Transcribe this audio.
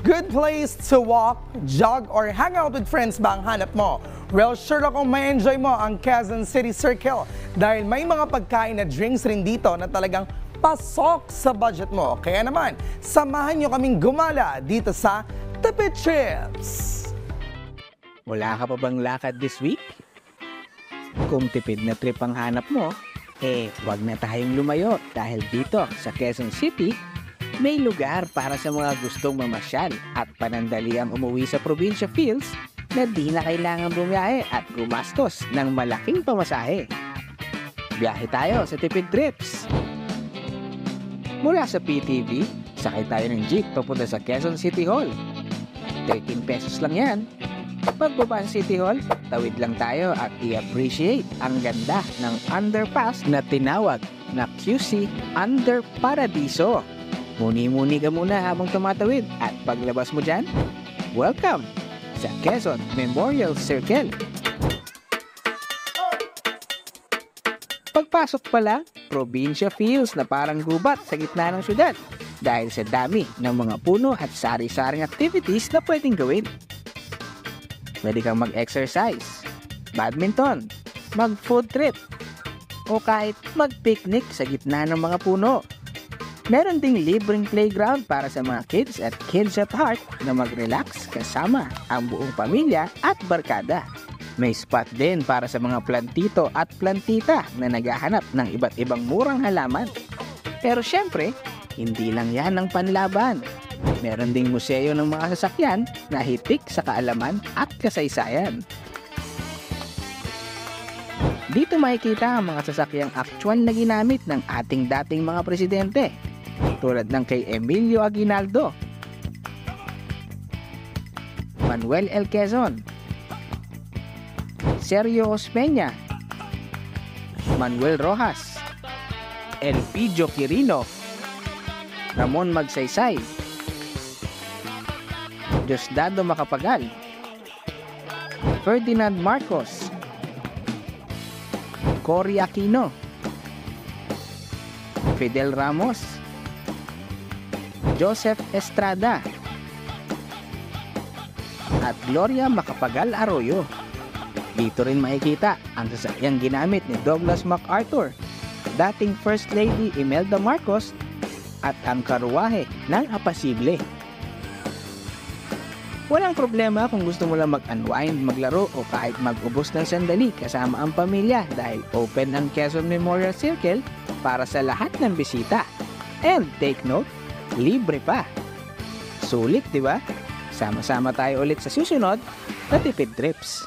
Good place to walk, jog, or hang out with friends ba ang hanap mo? Well, sure akong may enjoy mo ang Quezon City Circle dahil may mga pagkain na drinks rin dito na talagang pasok sa budget mo. Kaya naman, samahan nyo kaming gumala dito sa Tipid Trips. Wala ka pa bang lakad this week? Kung tipid na trip ang hanap mo, wag na tayong lumayo dahil dito sa Quezon City, may lugar para sa mga gustong mamasyal at panandaliang umuwi sa probinsya feels na di na kailangan bumiyahe at gumastos ng malaking pamasahe. Biyahe tayo sa Tipid Trips. Mula sa PTV, sakay tayo ng jeep papunta sa Quezon City Hall. 13 pesos lang yan. Pagbaba sa City Hall, tawid lang tayo at i-appreciate ang ganda ng underpass na tinawag na QC Under Paradiso. Muni-muni ka muna habang tumatawid at paglabas mo dyan, welcome sa Quezon Memorial Circle. Pagpasok pa lang, probinsya feels na parang gubat sa gitna ng syudad dahil sa dami ng mga puno at sari-saring activities na pwedeng gawin. Pwede kang mag-exercise, badminton, mag-food trip, o kahit mag-picnic sa gitna ng mga puno. Meron ding libreng playground para sa mga kids at kids at heart na mag-relax kasama ang buong pamilya at barkada. May spot din para sa mga plantito at plantita na naghahanap ng iba't ibang murang halaman. Pero syempre, hindi lang yan ang panlaban. Meron ding museo ng mga sasakyan na hitik sa kaalaman at kasaysayan. Dito makikita ang mga sasakyang aktual na ginamit ng ating dating mga presidente, tulad ng kay Emilio Aguinaldo, Manuel L. Quezon, Sergio Osmeña, Manuel Rojas, Elpidio Quirino, Ramon Magsaysay, Diosdado Macapagal, Ferdinand Marcos, Cory Aquino, Fidel Ramos, Joseph Estrada, at Gloria Macapagal Arroyo. Dito rin makikita ang sasakyang ginamit ni Douglas MacArthur, dating First Lady Imelda Marcos, at ang karuwahe ng Apasible. Walang problema kung gusto mo lang mag-unwind, maglaro o kahit mag-ubos ng sandali kasama ang pamilya dahil open ang Quezon Memorial Circle para sa lahat ng bisita. And take note, libre pa. Sulit, di ba? Sama-sama tayo ulit sa susunod na Tipid Trips.